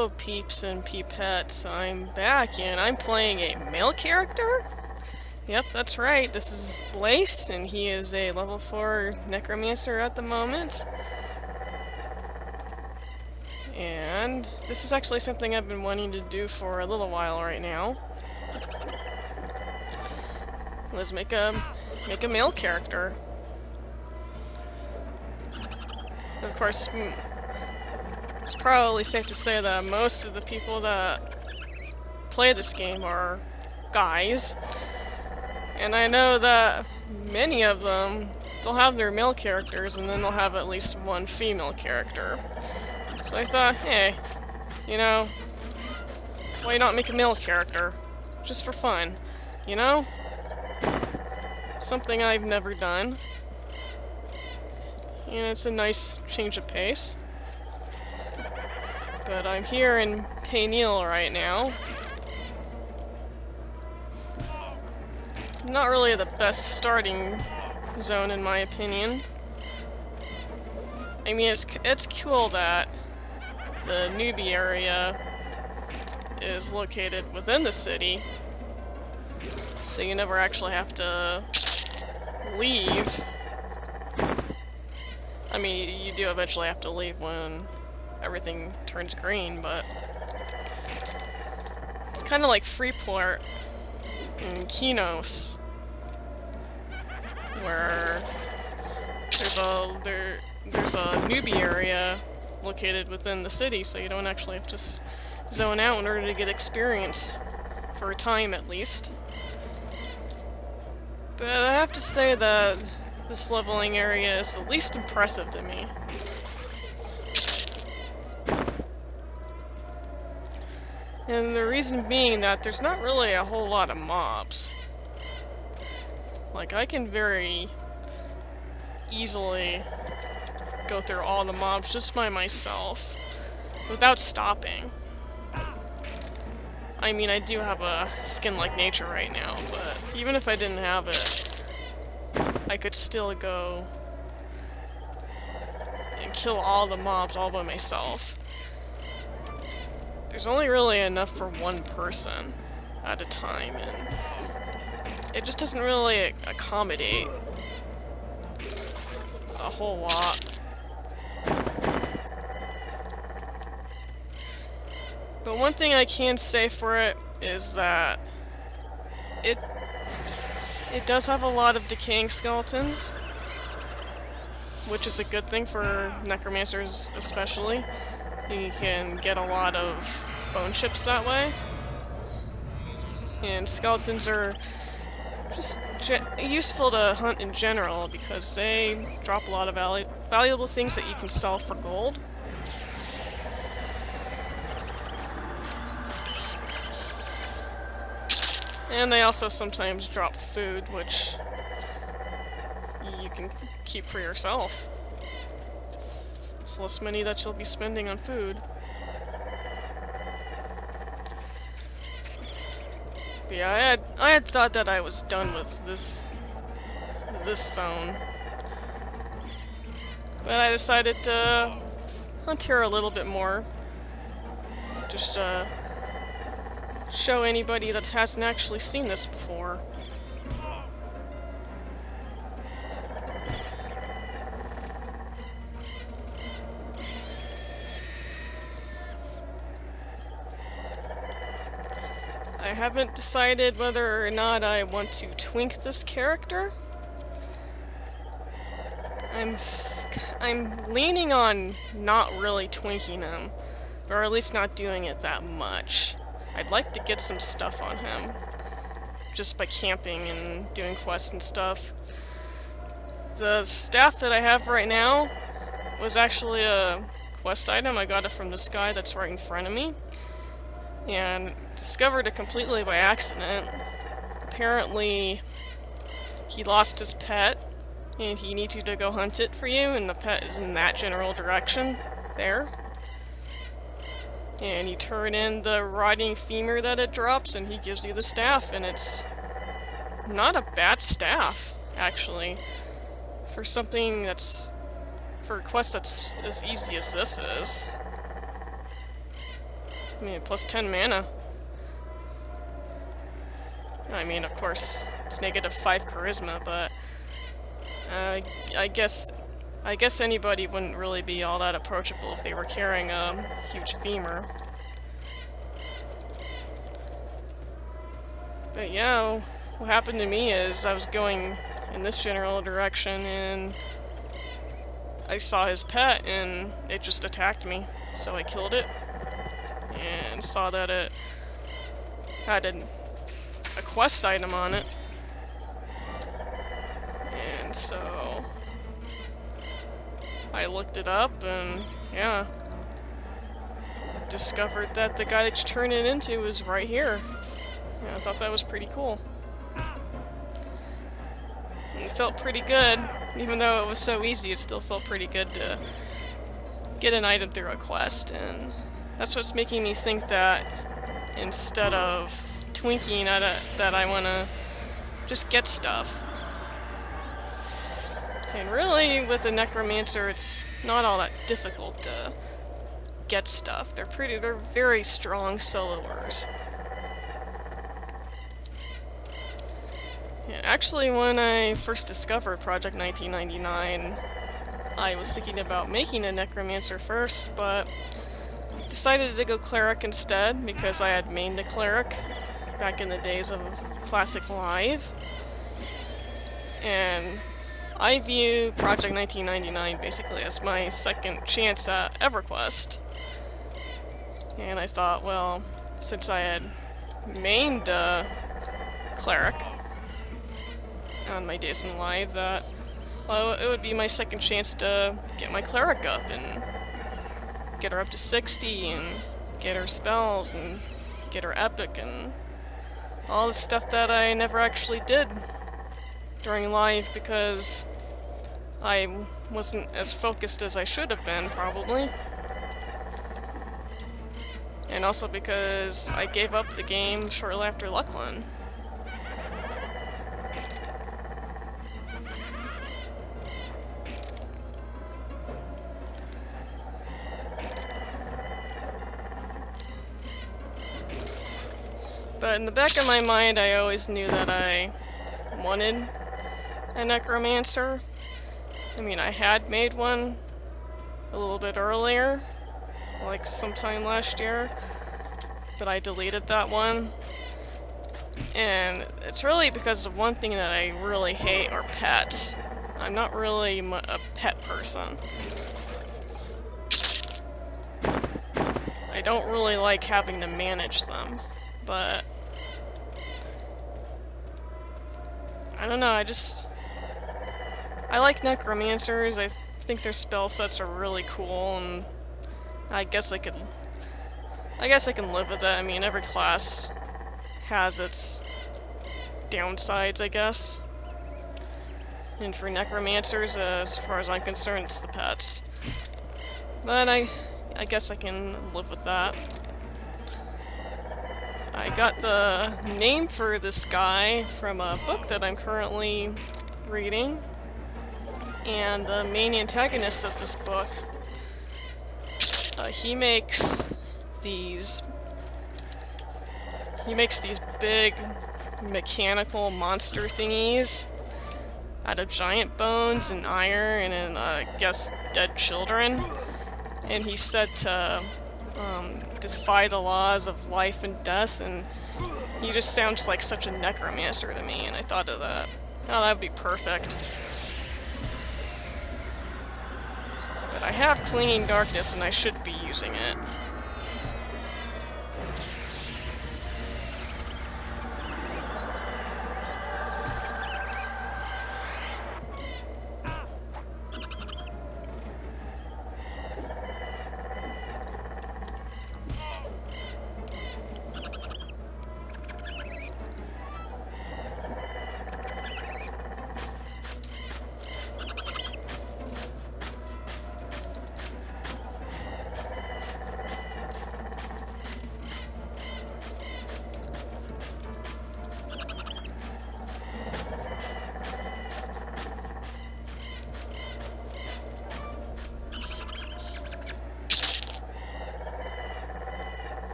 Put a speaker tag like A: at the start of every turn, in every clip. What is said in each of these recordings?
A: Hello, peeps and peepettes. I'm back, and I'm playing a male character? Yep, that's right. This is Blaze, and he is a level 4 necromancer at the moment. And this is actually something I've been wanting to do for a little while right now. Let's make a male character. Of course, it's probably safe to say that most of the people that play this game are guys. And I know that many of them, they'll have their male characters and then they'll have at least one female character. So I thought, hey, you know, why not make a male character? Just for fun, you know? Something I've never done. And it's a nice change of pace. But I'm here in Payneal right now. Not really the best starting zone in my opinion. I mean, it's cool that the newbie area is located within the city, so you never actually have to leave. I mean, you do eventually have to leave when everything turns green, but it's kind of like Freeport in Kinos, where there's a newbie area located within the city, so you don't actually have to zone out in order to get experience, for a time at least. But I have to say that this leveling area is the least impressive to me. And the reason being that there's not really a whole lot of mobs. Like, I can very easily go through all the mobs just by myself, without stopping. I mean, I do have a skin-like nature right now, but even if I didn't have it, I could still go and kill all the mobs all by myself. There's only really enough for one person at a time, and it just doesn't really accommodate a whole lot. But one thing I can say for it is that it does have a lot of decaying skeletons, which is a good thing for necromancers especially. You can get a lot of bone chips that way. And skeletons are just useful to hunt in general because they drop a lot of valuable things that you can sell for gold. And they also sometimes drop food, which you can keep for yourself. It's less money that you'll be spending on food. But yeah, I had thought that I was done with this zone. But I decided to hunt here a little bit more. Just show anybody that hasn't actually seen this before. I haven't decided whether or not I want to twink this character. I'm leaning on not really twinking him, or at least not doing it that much. I'd like to get some stuff on him, just by camping and doing quests and stuff. The staff that I have right now was actually a quest item. I got it from this guy that's right in front of me, and discovered it completely by accident. Apparently, he lost his pet, and he needs you to go hunt it for you, and the pet is in that general direction, there. And you turn in the rotting femur that it drops, and he gives you the staff, and it's not a bad staff, actually. For something that's... for a quest that's as easy as this is. I mean, plus 10 mana. I mean, of course, it's negative 5 charisma, but I guess anybody wouldn't really be all that approachable if they were carrying a huge femur. But yeah, what happened to me is I was going in this general direction and I saw his pet and it just attacked me. So I killed it and saw that it had a quest item on it. And so I looked it up and yeah, discovered that the guy that you turn it into was right here. Yeah, I thought that was pretty cool. And it felt pretty good. Even though it was so easy, it still felt pretty good to get an item through a quest. And that's what's making me think that instead of twinking at it, that I want to just get stuff. And really, with the Necromancer, it's not all that difficult to get stuff. They're very strong soloers. Yeah, actually, when I first discovered Project 1999, I was thinking about making a Necromancer first, but decided to go Cleric instead, because I had mained a Cleric back in the days of Classic Live. And I view Project 1999 basically as my second chance at EverQuest. And I thought, well, since I had mained a Cleric on my days in Live, that, well, it would be my second chance to get my Cleric up and get her up to 60 and get her spells and get her epic and all the stuff that I never actually did during Live because I wasn't as focused as I should have been, probably. And also because I gave up the game shortly after Luckland. But in the back of my mind, I always knew that I wanted a Necromancer. I mean, I had made one a little bit earlier, like sometime last year, but I deleted that one. And it's really because of one thing that I really hate are pets. I'm not really a pet person. I don't really like having to manage them. But I don't know, I like Necromancers. I think their spell sets are really cool, and I guess I can live with that. I mean, every class has its downsides, I guess. And for Necromancers, as far as I'm concerned, it's the pets. But I guess I can live with that. I got the name for this guy from a book that I'm currently reading, and the main antagonist of this book, he makes these big mechanical monster thingies out of giant bones and iron and I guess dead children, and he's said to defy the laws of life and death, and he just sounds like such a Necromancer to me, and I thought of that. Oh, that would be perfect. But I have Clinging Darkness, and I should be using it.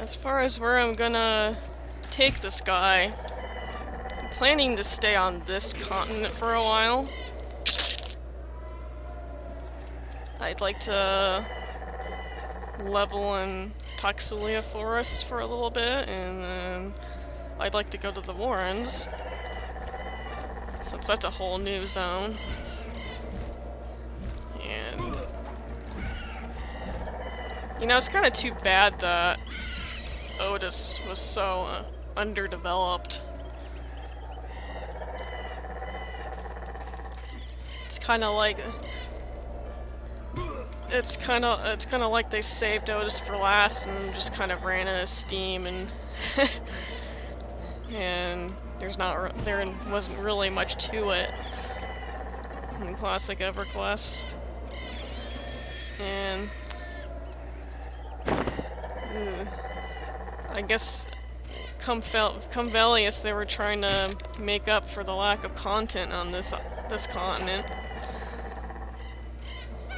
A: As far as where I'm gonna take this guy, I'm planning to stay on this continent for a while. I'd like to level in Toxulia Forest for a little bit, and then I'd like to go to the Warrens, since that's a whole new zone. And you know, it's kind of too bad that Otis was so underdeveloped. It's kind of like like they saved Otis for last and just kind of ran out of steam, and and there wasn't really much to it in classic EverQuest. And I guess come Velius, they were trying to make up for the lack of content on this continent,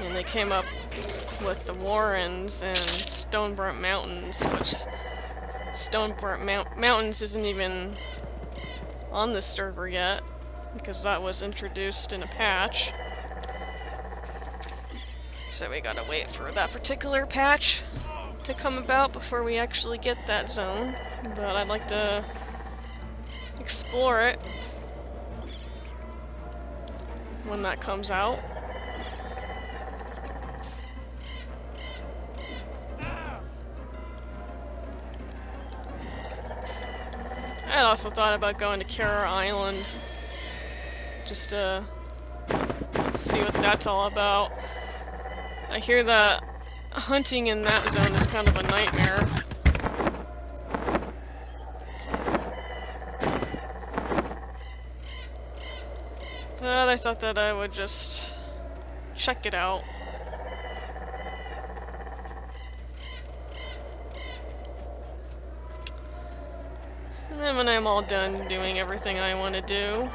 A: and they came up with the Warrens and Stoneburnt Mountains, which Stoneburnt Mountains isn't even on the server yet, because that was introduced in a patch. So we gotta wait for that particular patch to come about before we actually get that zone, but I'd like to explore it when that comes out. I also thought about going to Kara Island just to see what that's all about. I hear that hunting in that zone is kind of a nightmare. But I thought that I would just check it out. And then when I'm all done doing everything I want to do,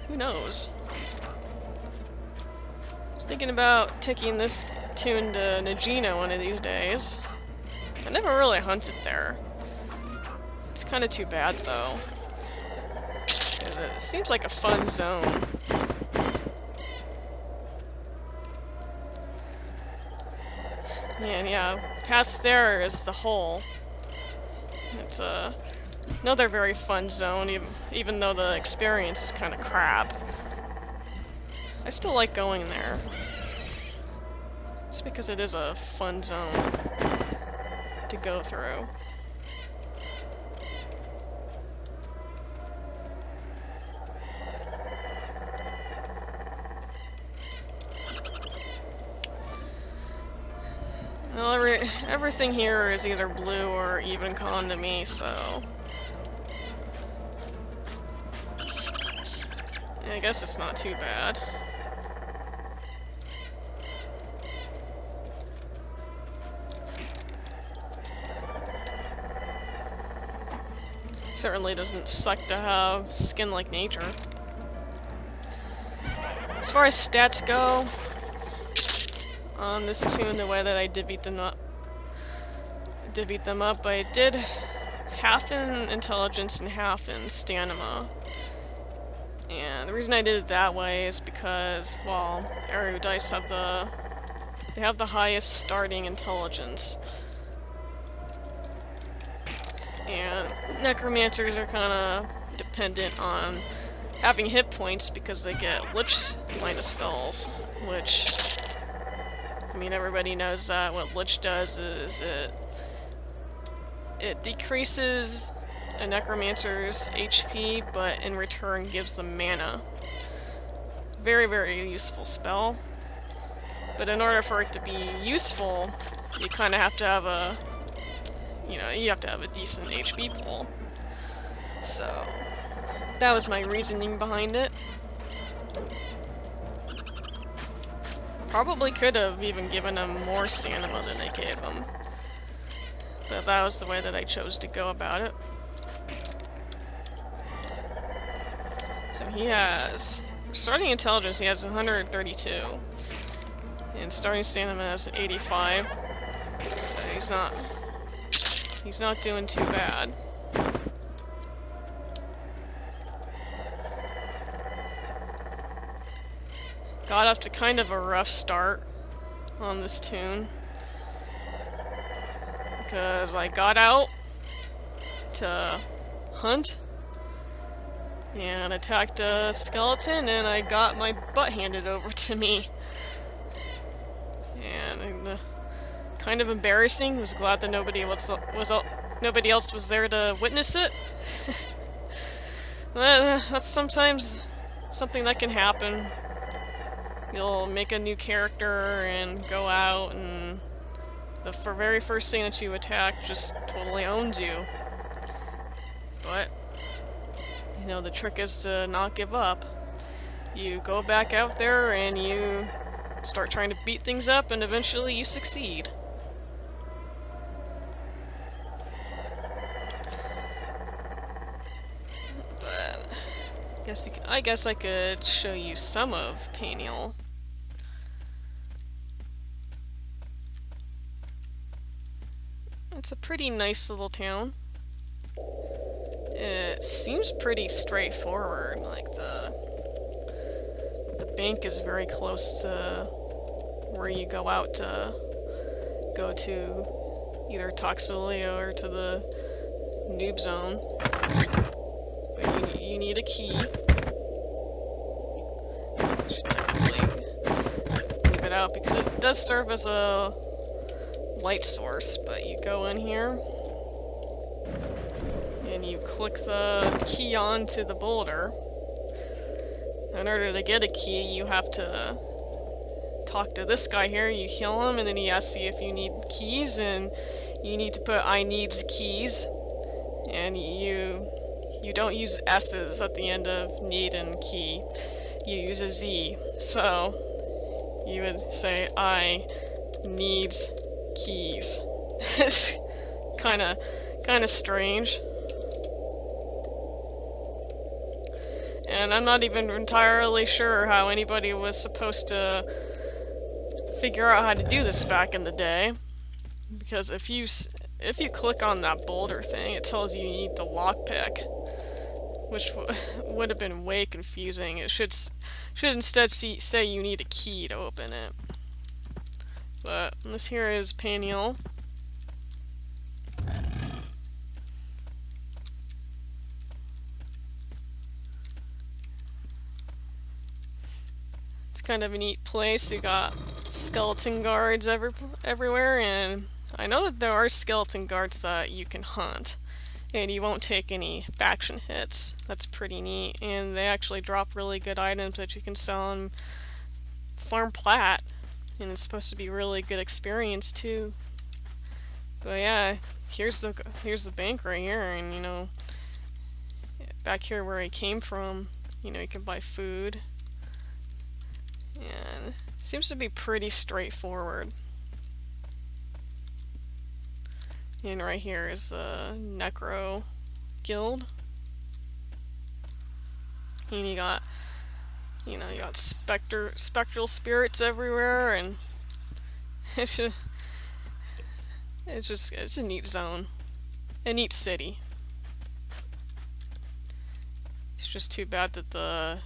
A: who knows? I was thinking about taking this Toon to Nagina one of these days. I never really hunted there. It's kind of too bad, though. It seems like a fun zone. And yeah, past there is the hole. It's another very fun zone, even though the experience is kind of crap. I still like going there. Just because it is a fun zone to go through. Well, everything here is either blue or even con to me, so I guess it's not too bad. Certainly doesn't suck to have skin like nature. As far as stats go, on this Toon, the way that I divvied them up, I did half in intelligence and half in stamina. And the reason I did it that way is because, well, erudites have the highest starting intelligence. And necromancers are kind of dependent on having hit points because they get Lich line of spells, which, I mean, everybody knows that what Lich does is it decreases a necromancer's HP, but in return gives them mana. Very, very useful spell. But in order for it to be useful, you kind of have to have a decent HP pool. So that was my reasoning behind it. Probably could have even given him more stamina than I gave him. But that was the way that I chose to go about it. So he has, for starting intelligence, he has 132. And starting stamina has 85. So He's not doing too bad. Got off to kind of a rough start on this Toon, because I got out to hunt and attacked a skeleton, and I got my butt handed over to me. And kind of embarrassing. Was glad that nobody else was there to witness it. That's sometimes something that can happen. You'll make a new character and go out, and the very first thing that you attack just totally owns you. But, you know, the trick is to not give up. You go back out there and you start trying to beat things up, and eventually you succeed. But I guess I could show you some of Paniel. It's a pretty nice little town. It seems pretty straightforward. Like the bank is very close to where you go out to go to either Toxolia or to the noob zone. But you need a key. I should technically leave it out because it does serve as a light source, but you go in here and you click the key onto the boulder. In order to get a key, you have to talk to this guy here. You kill him, and then he asks you if you need keys, and you need to put "I needs keys," and you don't use S's at the end of need and key. You use a Z. So you would say "I needs keys." It's kind of strange. And I'm not even entirely sure how anybody was supposed to figure out how to do this back in the day. Because if you click on that boulder thing, it tells you need the lockpick, which would have been way confusing. It should instead say you need a key to open it. But this here is Paniel. It's kind of a neat place. You got skeleton guards everywhere, and I know that there are skeleton guards that you can hunt, and you won't take any faction hits. That's pretty neat, and they actually drop really good items that you can sell on Farm Plat, and it's supposed to be really good experience too. But yeah, here's the bank right here, and you know, back here where I came from, you know, you can buy food. And seems to be pretty straightforward. And right here is the Necro Guild. And you got spectral spirits everywhere, and it's a neat zone, a neat city. It's just too bad that the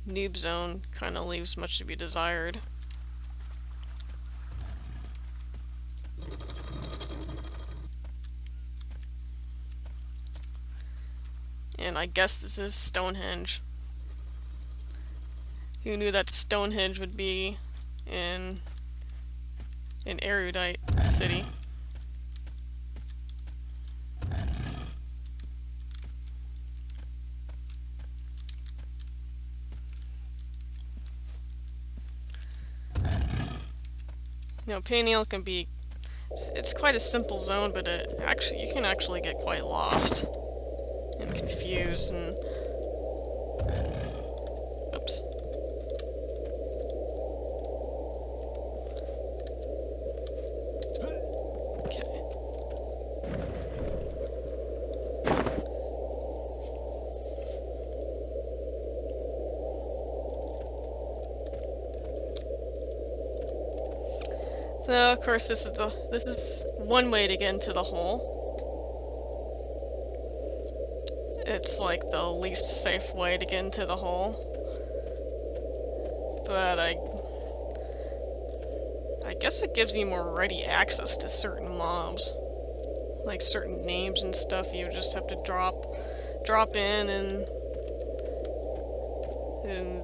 A: noob zone kind of leaves much to be desired. And I guess this is Stonehenge. Who knew that Stonehenge would be in an erudite city? You know, Paniel can be, it's quite a simple zone, but you can actually get quite lost and confused and, oops. Okay. So of course this is one way to get into the hole. It's like the least safe way to get into the hole. But I guess it gives you more ready access to certain mobs. Like certain names and stuff you just have to drop in and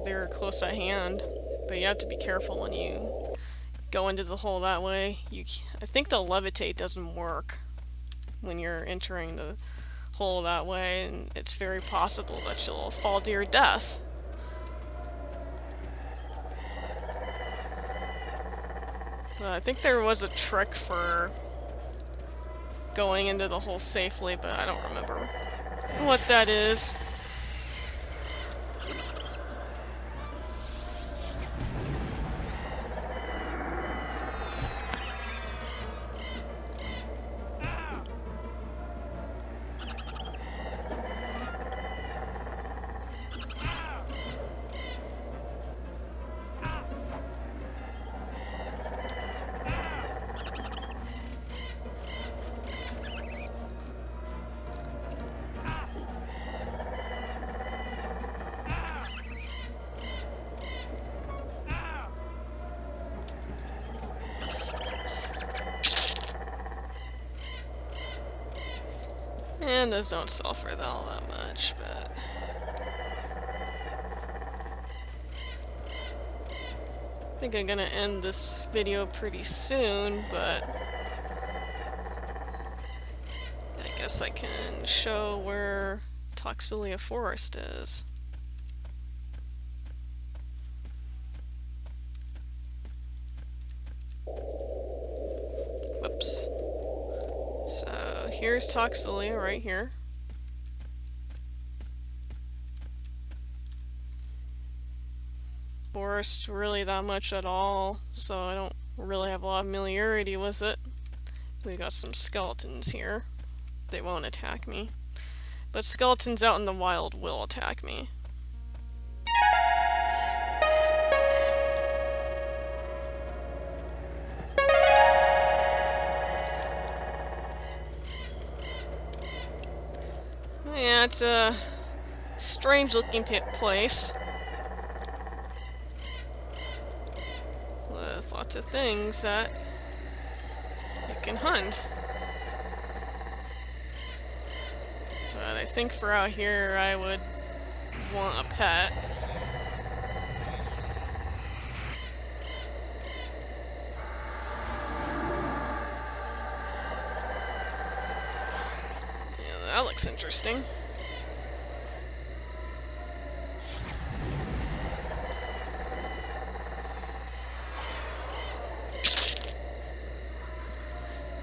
A: they're close at hand. But you have to be careful when you go into the hole that way. I think the levitate doesn't work when you're entering the hole that way, and it's very possible that you'll fall to your death. But I think there was a trick for going into the hole safely, but I don't remember what that is. And those don't sell for all that much, but I think I'm gonna end this video pretty soon, but I guess I can show where Toxilia Forest is. Whoops. So here's Toxilia right here. Forest really that much at all, so I don't really have a lot of familiarity with it. We got some skeletons here. They won't attack me. But skeletons out in the wild will attack me. Yeah, it's a strange looking place. With lots of things that you can hunt. But I think for out here I would want a pet. Yeah, that looks interesting.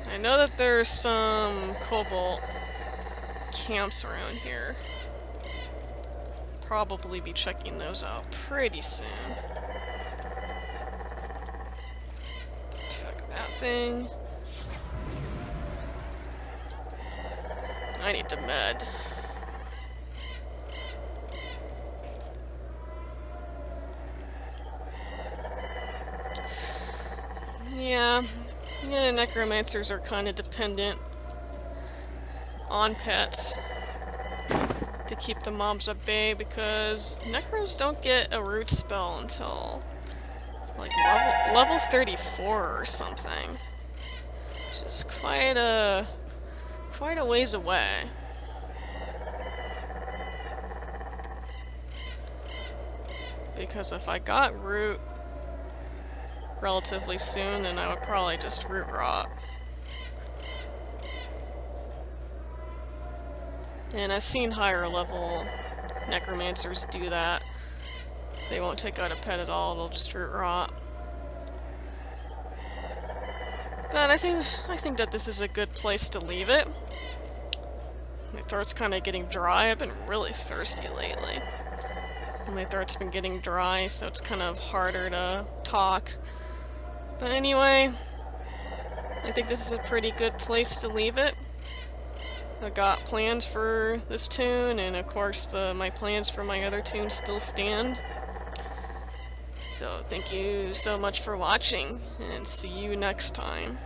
A: I know that there's some cobalt camps around here. Probably be checking those out pretty soon. Attack that thing. I need to med. Yeah, necromancers are kind of dependent on pets to keep the mobs at bay, because necros don't get a root spell until like level 34 or something, which is quite a ways away. Because if I got root relatively soon, then I would probably just root rot. And I've seen higher level necromancers do that. They won't take out a pet at all, they'll just root rot. But I think that this is a good place to leave it. My throat's kind of getting dry. I've been really thirsty lately. My throat's been getting dry, so it's kind of harder to talk. But anyway, I think this is a pretty good place to leave it. I got plans for this toon, and of course my plans for my other toons still stand. So thank you so much for watching, and see you next time.